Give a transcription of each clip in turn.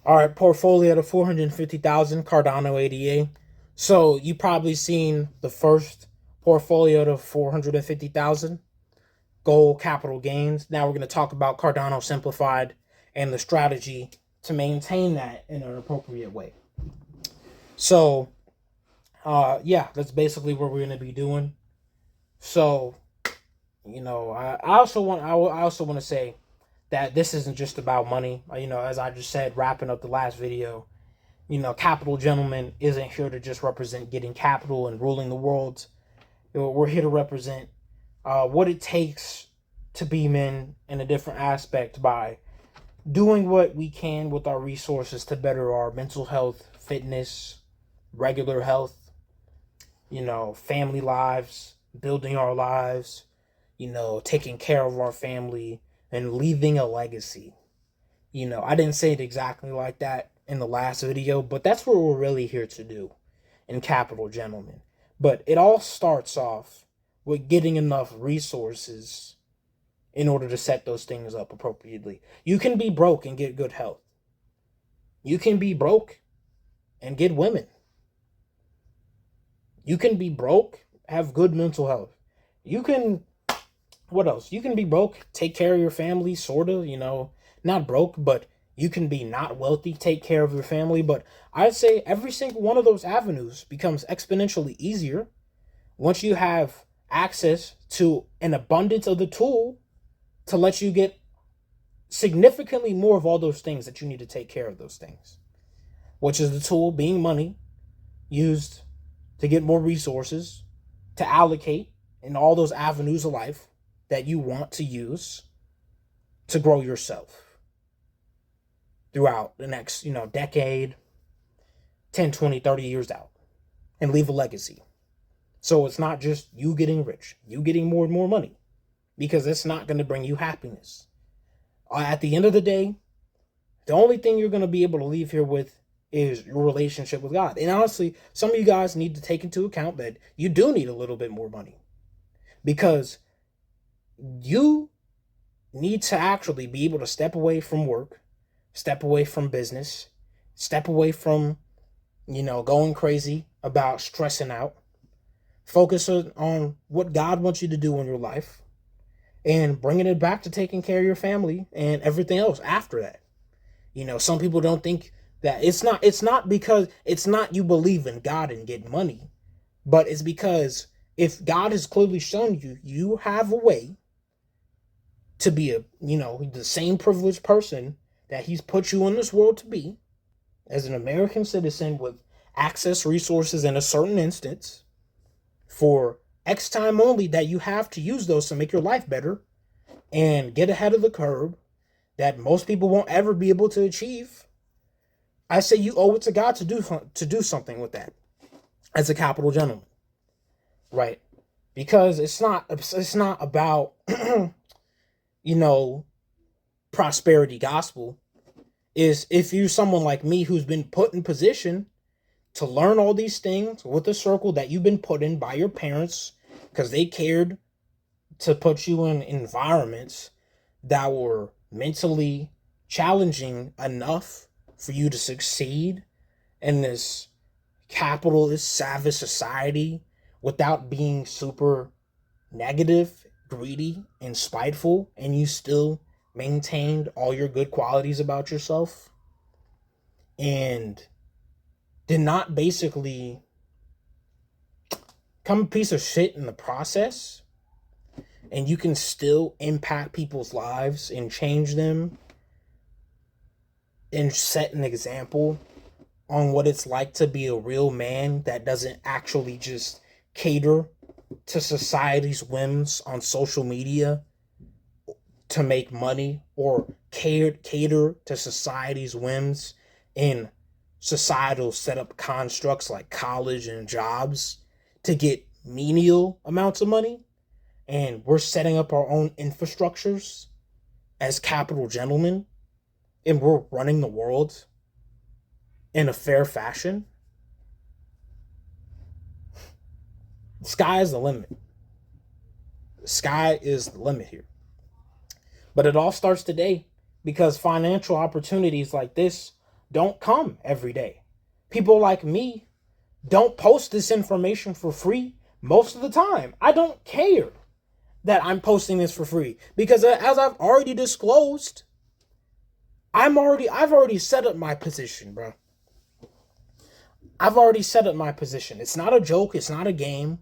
All right, portfolio to 450,000 Cardano ADA. So you probably seen the first portfolio to 450,000 gold capital gains. Now we're going to talk about Cardano simplified and the strategy to maintain that in an appropriate way. So yeah, that's basically what we're going to be doing. So, I also want to say that this isn't just about money. As I just said, wrapping up the last video, Capital Gentleman isn't here to just represent getting capital and ruling the world. We're here to represent what it takes to be men in a different aspect by doing what we can with our resources to better our mental health, fitness, regular health, family lives, building our lives, taking care of our family and leaving a legacy. I didn't say it exactly like that in the last video, but that's what we're really here to do in Capital Gentlemen. But it all starts off with getting enough resources in order to set those things up appropriately. You can be broke and get good health. You can be broke and get women. You can be broke, have good mental health. You can, what else? You can be broke, take care of your family, sort of, not broke, but you can be not wealthy, take care of your family. But I'd say every single one of those avenues becomes exponentially easier once you have access to an abundance of the tool to let you get significantly more of all those things that you need to take care of those things, which is the tool being money used to get more resources to allocate in all those avenues of life that you want to use to grow yourself throughout the next, decade, 10, 20, 30 years out, and leave a legacy. So it's not just you getting rich, you getting more and more money, because it's not going to bring you happiness. At the end of the day, the only thing you're going to be able to leave here with is your relationship with God. And honestly, some of you guys need to take into account that you do need a little bit more money, because you need to actually be able to step away from work, step away from business, step away from, going crazy about stressing out, focus on what God wants you to do in your life, and bringing it back to taking care of your family and everything else after that. Some people don't think that it's not because it's not you believe in God and get money, but it's because if God has clearly shown you have a way to be the same privileged person that he's put you in this world to be as an American citizen with access resources in a certain instance for X time only, that you have to use those to make your life better and get ahead of the curve that most people won't ever be able to achieve. I say you owe it to God to do something with that as a Capital Gentleman, right? Because it's not about prosperity gospel. Is if you're someone like me who's been put in position to learn all these things with the circle that you've been put in by your parents because they cared to put you in environments that were mentally challenging enough for you to succeed in this capitalist savage society without being super negative, greedy, and spiteful, and you still maintained all your good qualities about yourself and did not basically become a piece of shit in the process, and you can still impact people's lives and change them and set an example on what it's like to be a real man that doesn't actually just cater to society's whims on social media to make money, or cater to society's whims in societal setup constructs like college and jobs to get menial amounts of money. And we're setting up our own infrastructures as Capital Gentlemen, and we're running the world in a fair fashion. The sky is the limit. The sky is the limit here. But it all starts today, because financial opportunities like this don't come every day. People like me don't post this information for free most of the time. I don't care that I'm posting this for free because as I've already disclosed, I've already set up my position, bro. I've already set up my position. It's not a joke, it's not a game,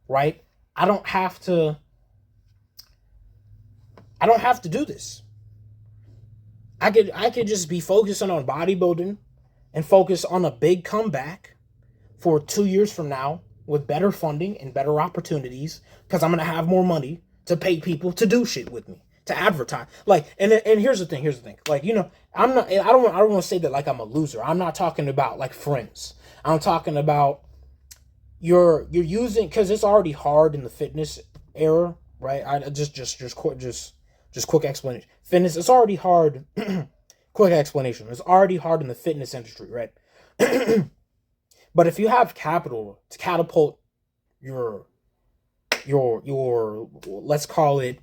right? I don't have to do this. I could just be focusing on bodybuilding and focus on a big comeback for 2 years from now with better funding and better opportunities because I'm going to have more money to pay people to do shit with me, to advertise. Like, and here's the thing. Like, you know, I don't want to say that like I'm a loser. I'm not talking about like friends. I'm talking about you're using, because it's already hard in the fitness era, right? Just quick explanation. Fitness, it's already hard. Quick explanation. It's already hard in the fitness industry, right? But if you have capital to catapult your let's call it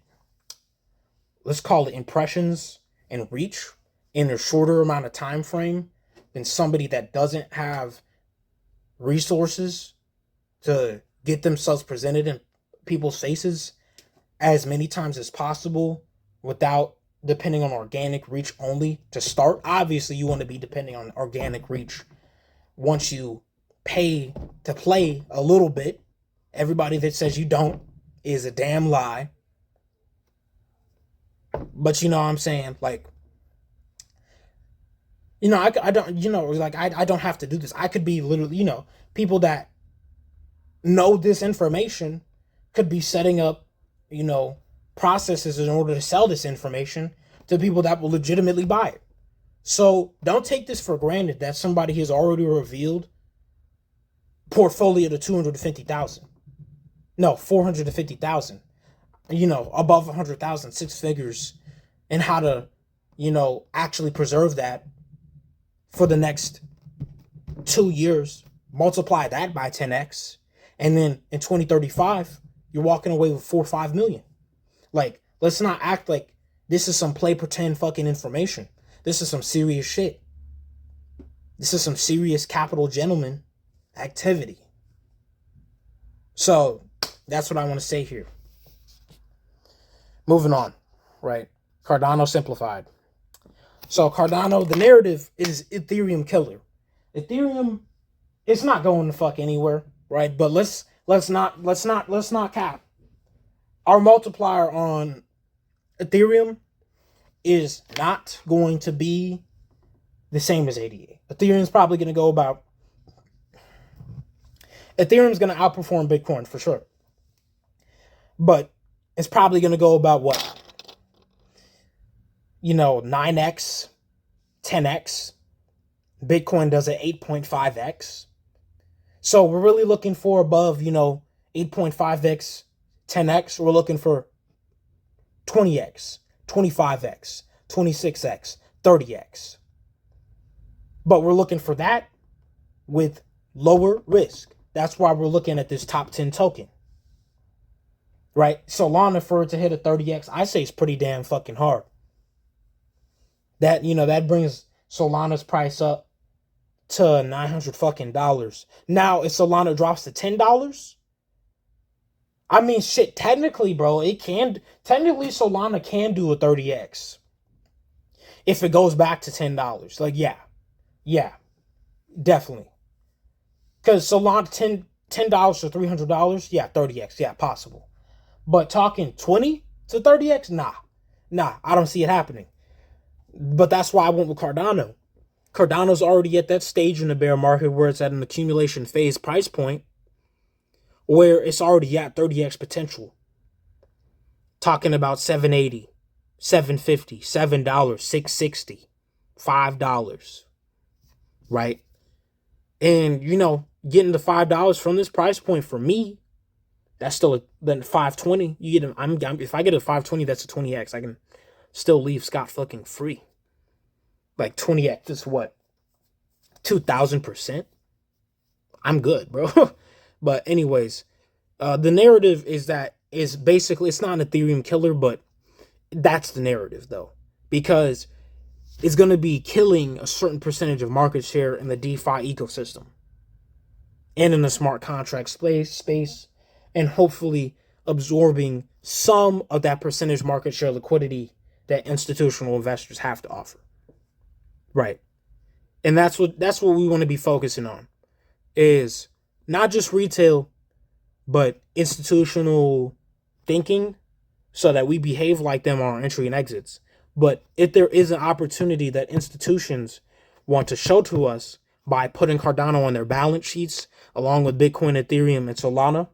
impressions and reach in a shorter amount of time frame than somebody that doesn't have resources to get themselves presented in people's faces as many times as possible without depending on organic reach only to start. Obviously, you want to be depending on organic reach once you pay to play a little bit. Everybody that says you don't is a damn lie. But you know what I'm saying? Like, you know, I don't, you know, like, I don't have to do this. I could be literally, you know, people that know this information could be setting up, you know, processes in order to sell this information to people that will legitimately buy it. So don't take this for granted that somebody has already revealed portfolio to 250,000. No, 450,000. You know, above 100,000, 6 figures, and how to, you know, actually preserve that for the next 2 years. Multiply that by 10x, and then in 2035, you're walking away with 4 or 5 million. Like, let's not act like this is some play pretend fucking information. This is some serious shit. This is some serious capital gentleman activity. So that's what I want to say here. Moving on, right? Cardano simplified. So Cardano, the narrative is Ethereum killer. Ethereum, it's not going to fuck anywhere, right? But let's not cap. Our multiplier on Ethereum is not going to be the same as ADA. Ethereum's probably going to go about. Ethereum's going to outperform Bitcoin for sure. But it's probably going to go about what? You know, 9x, 10x. Bitcoin does it 8.5x. So we're really looking for above, you know, 8.5x, 10x. We're looking for 20x, 25x, 26x, 30x. But we're looking for that with lower risk. That's why we're looking at this top 10 token. Right? Solana, for it to hit a 30x, I say it's pretty damn fucking hard. That, you know, that brings Solana's price up to $900 fucking dollars. Now, if Solana drops to $10, I mean, shit, technically, bro, technically Solana can do a 30x. If it goes back to $10. Like, yeah, definitely. Because Solana, $10 to $300, yeah, 30x, yeah, possible. But talking 20 to 30x, nah, I don't see it happening. But that's why I went with Cardano. Cardano's already at that stage in the bear market where it's at an accumulation phase price point where it's already at 30x potential. Talking about $7.80, $7.50, $7, $6.60, $5, right? And, you know, getting the $5 from this price point for me, that's still then $5.20. You get if I get a $5.20, that's a 20x. I can still leave scot fucking free. Like 20x is what? 2,000%. I'm good, bro. But anyways, the narrative is basically, it's not an Ethereum killer, but that's the narrative though, because is going to be killing a certain percentage of market share in the DeFi ecosystem and in the smart contract space, and hopefully absorbing some of that percentage market share liquidity that institutional investors have to offer. Right. And that's what we want to be focusing on, is not just retail, but institutional thinking, so that we behave like them on our entry and exits. But if there is an opportunity that institutions want to show to us by putting Cardano on their balance sheets, along with Bitcoin, Ethereum, and Solana,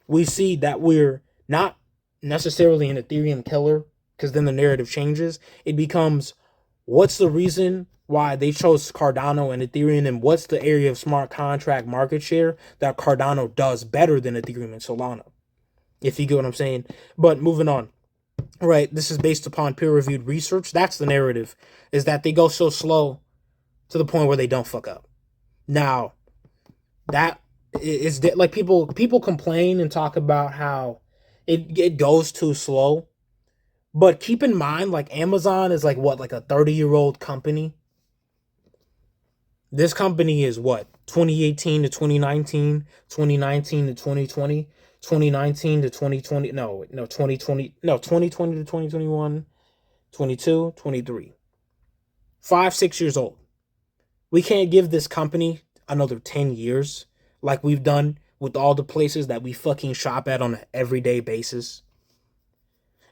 we see that we're not necessarily an Ethereum killer, because then the narrative changes. It becomes, what's the reason why they chose Cardano and Ethereum, and what's the area of smart contract market share that Cardano does better than Ethereum and Solana, if you get what I'm saying. But moving on, right, this is based upon peer-reviewed research. That's the narrative, is that they go so slow to the point where they don't fuck up. Now, that is like, people complain and talk about how it goes too slow. But keep in mind, like, Amazon is like what, like a 30-year-old company. This company is what, 2018 to 2019, 2019 to 2020, 2019 to 2020, 2020 to 2021, 22, 23. 5-6 years old. We can't give this company another 10 years like we've done with all the places that we fucking shop at on an everyday basis.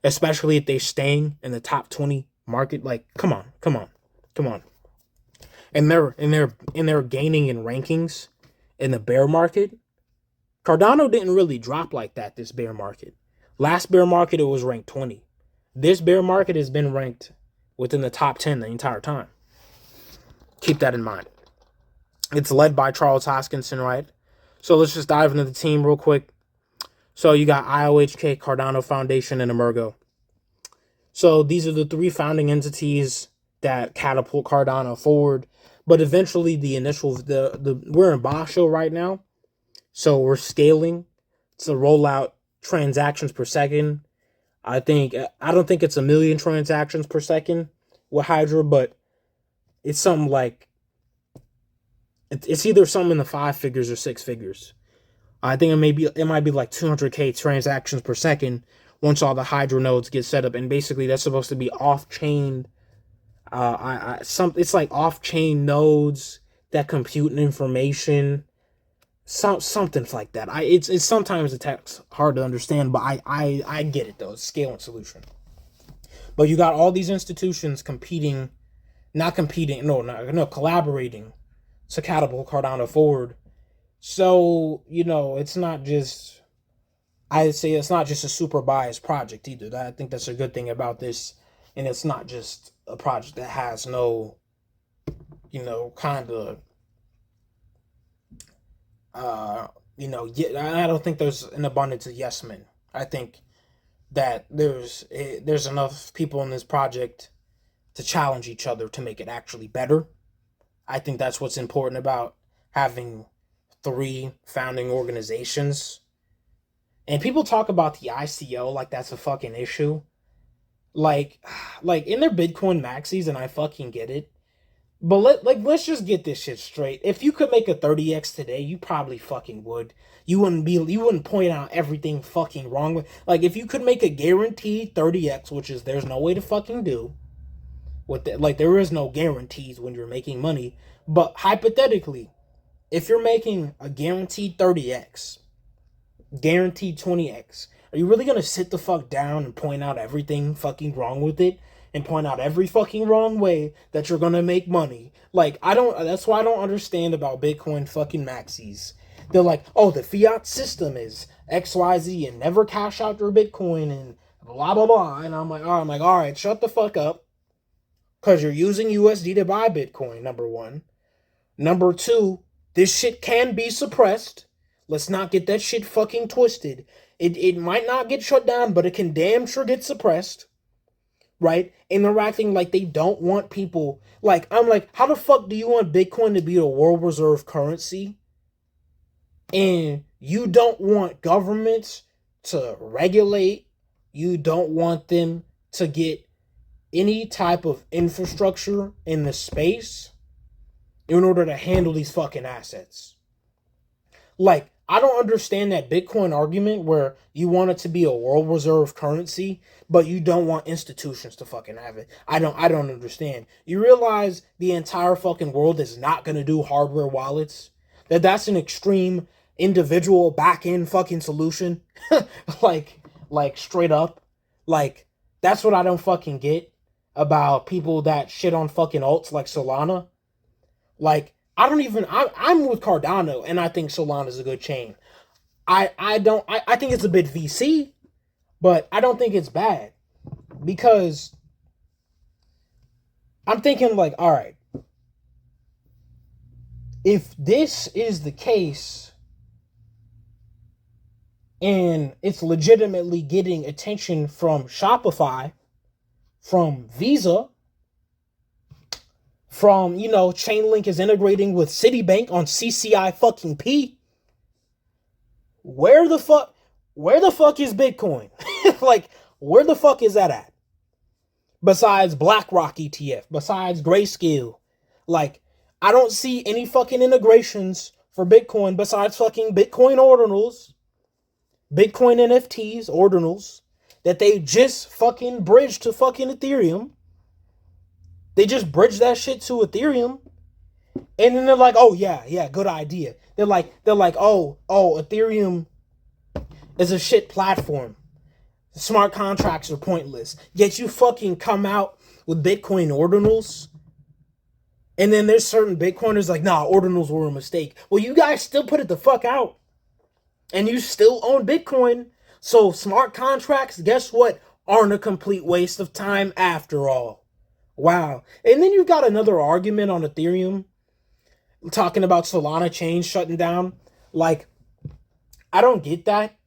Especially if they're staying in the top 20 market. Like, come on. And they're gaining in rankings in the bear market. Cardano didn't really drop like that this bear market. Last bear market, it was ranked 20. This bear market has been ranked within the top 10 the entire time. Keep that in mind. It's led by Charles Hoskinson, right? So let's just dive into the team real quick. So you got IOHK, Cardano Foundation, and Emergo. So these are the three founding entities that catapult Cardano forward. But eventually we're in Basho right now. So we're scaling to roll out transactions per second. I don't think it's 1 million transactions per second with Hydra, but it's something like, it's either something in the 5 figures or 6 figures. I think it might be like 200k transactions per second once all the Hydra nodes get set up, and basically that's supposed to be off-chain. It's like off-chain nodes that compute information, something like that. It's sometimes the text hard to understand, but I get it though. It's scaling solution. But you got all these institutions collaborating to catapult Cardano forward. So, it's not just, I'd say it's not just a super biased project either. I think that's a good thing about this. And it's not just a project that has no, kind of, I don't think there's an abundance of yes men. I think that there's enough people in this project to challenge each other to make it actually better. I think that's what's important about having 3 founding organizations. And people talk about the ICO like that's a fucking issue. Like in their Bitcoin maxis, and I fucking get it. But let's just get this shit straight. If you could make a 30x today, you probably fucking would. You wouldn't point out everything fucking wrong with, like, if you could make a guaranteed 30x, which is there's no way to fucking do. There is no guarantees when you're making money. But hypothetically, if you're making a guaranteed 30x, guaranteed 20x, are you really gonna sit the fuck down and point out everything fucking wrong with it? And point out every fucking wrong way that you're gonna make money? That's why I don't understand about Bitcoin fucking maxis. They're like, oh, the fiat system is XYZ and never cash out your Bitcoin and blah, blah, blah. And I'm like, all right, shut the fuck up. Because you're using USD to buy Bitcoin, number one. Number two, this shit can be suppressed. Let's not get that shit fucking twisted. It might not get shut down, but it can damn sure get suppressed. Right? And they're acting like they don't want people. Like, I'm like, how the fuck do you want Bitcoin to be a world reserve currency? And you don't want governments to regulate. You don't want them to get any type of infrastructure in the space in order to handle these fucking assets. Like, I don't understand that Bitcoin argument where you want it to be a world reserve currency, but you don't want institutions to fucking have it. I don't understand. You realize the entire fucking world is not gonna do hardware wallets? That's an extreme individual back end fucking solution. like straight up. Like, that's what I don't fucking get about people that shit on fucking alts like Solana. Like, I'm with Cardano, and I think Solana's a good chain. I think it's a bit VC, but I don't think it's bad. Because I'm thinking, like, all right, if this is the case, and it's legitimately getting attention from Shopify, from Visa, from, Chainlink is integrating with Citibank on CCI fucking P. Where the fuck is Bitcoin? Like, where the fuck is that at? Besides BlackRock ETF, besides Grayscale. Like, I don't see any fucking integrations for Bitcoin besides fucking Bitcoin ordinals, Bitcoin NFTs, ordinals, that they just fucking bridged to fucking Ethereum. They just bridge that shit to Ethereum. And then they're like, oh, yeah, good idea. They're like, oh, Ethereum is a shit platform. Smart contracts are pointless. Yet you fucking come out with Bitcoin ordinals. And then there's certain Bitcoiners like, nah, ordinals were a mistake. Well, you guys still put it the fuck out. And you still own Bitcoin. So smart contracts, guess what? Aren't a complete waste of time after all. Wow. And then you've got another argument on Ethereum talking about Solana chain shutting down. Like, I don't get that.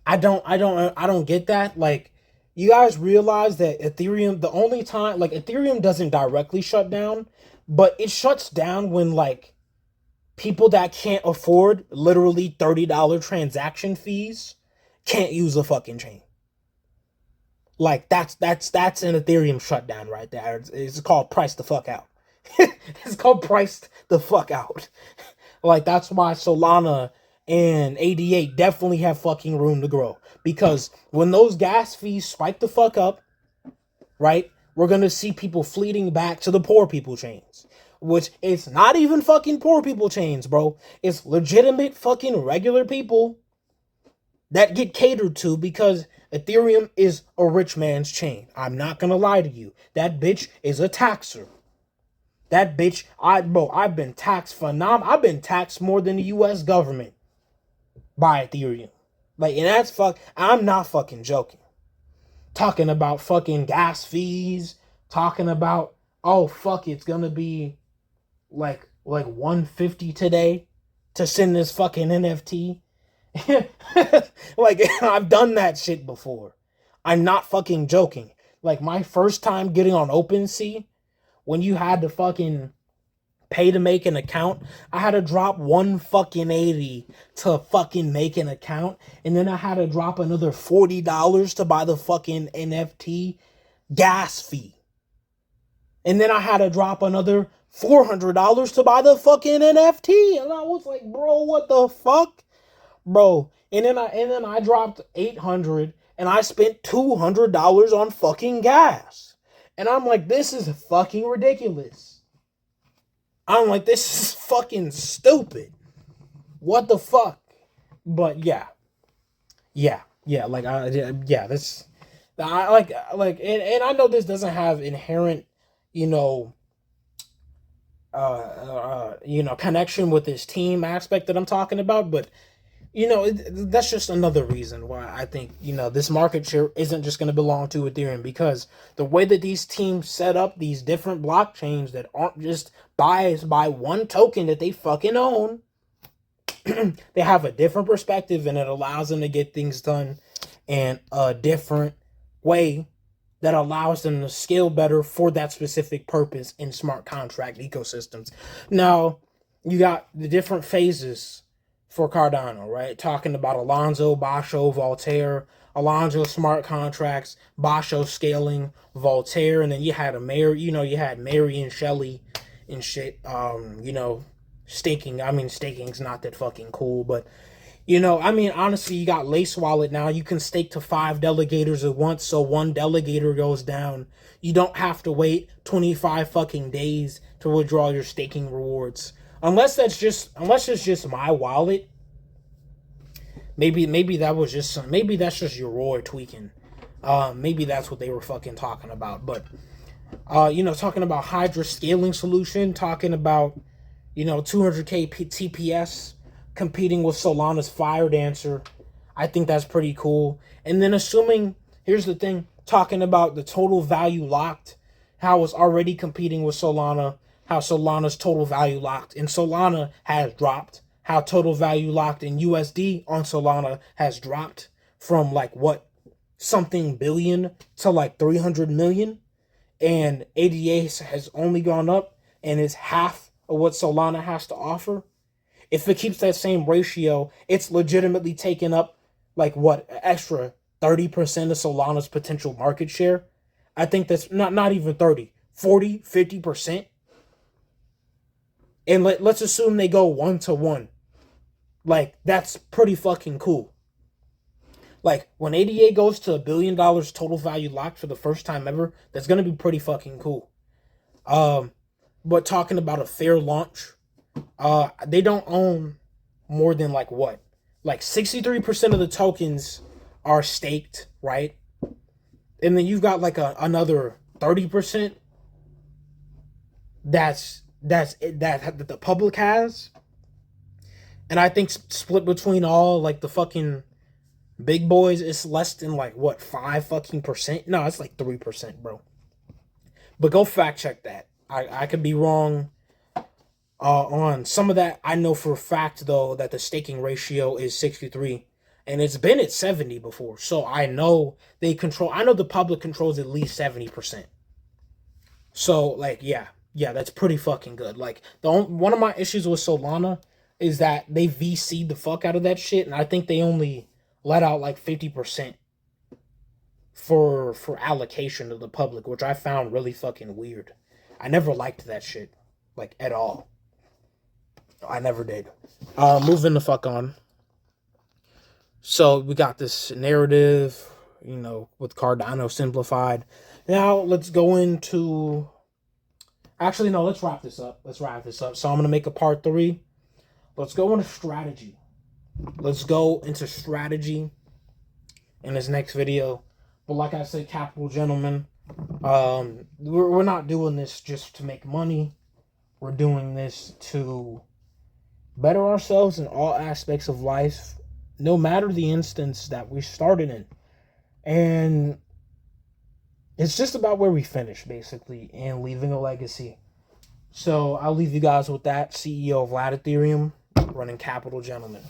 I don't get that. Like, you guys realize that Ethereum, the only time, like, Ethereum doesn't directly shut down, but it shuts down when, like, people that can't afford literally $30 transaction fees can't use a fucking chain. Like, that's an Ethereum shutdown right there. It's called price the fuck out. It's called priced the fuck out. Like, that's why Solana and 88 definitely have fucking room to grow. Because when those gas fees spike the fuck up, right, we're going to see people fleeting back to the poor people chains. Which, it's not even fucking poor people chains, bro. It's legitimate fucking regular people that get catered to because Ethereum is a rich man's chain. I'm not gonna lie to you. That bitch is a taxer. That bitch, I've been taxed I've been taxed more than the US government by Ethereum. Like, and that's I'm not fucking joking. Talking about fucking gas fees, talking about, oh fuck, it's gonna be like $150 today to send this fucking NFT. Like, I've done that shit before. I'm not fucking joking. Like, my first time getting on OpenSea, when you had to fucking pay to make an account, I had to drop $180 to fucking make an account, and then I had to drop another $40 to buy the fucking NFT gas fee. And then I had to drop another $400 to buy the fucking NFT. And I was like, bro, what the fuck? Bro, and then I dropped $800 and I spent $200 on fucking gas. And I'm like, this is fucking ridiculous. I'm like, this is fucking stupid. What the fuck? But yeah, this, I like, and I know this doesn't have inherent, connection with this team aspect that I'm talking about, but that's just another reason why I think, this market share isn't just going to belong to Ethereum, because the way that these teams set up these different blockchains that aren't just biased by one token that they fucking own, they have a different perspective, and it allows them to get things done in a different way that allows them to scale better for that specific purpose in smart contract ecosystems. Now, you got the different phases for Cardano, right? Talking about Alonzo, Basho, Voltaire, Alonzo smart contracts, Basho scaling, Voltaire, and then you had you had Mary and Shelley and shit. Staking. I mean, staking's not that fucking cool, but honestly, you got Lace Wallet now. You can stake to 5 delegators at once, so one delegator goes down. You don't have to wait 25 fucking days to withdraw your staking rewards. Unless it's just my wallet. Maybe that's just your Roy tweaking. Maybe that's what they were fucking talking about. But talking about Hydra scaling solution, talking about 200k TPS competing with Solana's Fire Dancer. I think that's pretty cool. And then here's the thing, talking about the total value locked, how it's already competing with Solana, how Solana's total value locked in Solana has dropped, how total value locked in USD on Solana has dropped from something billion to 300 million, and ADA has only gone up and is half of what Solana has to offer. If it keeps that same ratio, it's legitimately taken up extra 30% of Solana's potential market share. I think that's not even 30, 40, 50%. And let's assume they go 1-to-1. That's pretty fucking cool. When ADA goes to $1 billion total value locked for the first time ever, that's going to be pretty fucking cool. But talking about a fair launch, they don't own more than 63% of the tokens are staked, right? And then you've got another 30% that the public has, and I think split between all the fucking big boys, it's less than 5 fucking percent. No, it's 3%, bro. But go fact check that. I could be wrong on some of that. I know for a fact though that the staking ratio is 63, and it's been at 70 before. So I know the public controls at least 70%. So yeah, that's pretty fucking good. One of my issues with Solana is that they VC'd the fuck out of that shit, and I think they only let out 50% for allocation to the public, which I found really fucking weird. I never liked that shit, at all. I never did. Moving the fuck on. So we got this narrative, with Cardano simplified. Now let's go into... Actually, no, let's wrap this up. So I'm going to make a part 3. Let's go into strategy. In this next video. But like I said, Capital Gentlemen, we're not doing this just to make money. We're doing this to better ourselves in all aspects of life, no matter the instance that we started in. And it's just about where we finish, basically, and leaving a legacy. So I'll leave you guys with that. CEO of Vlad Ethereum, running Capital Gentlemen.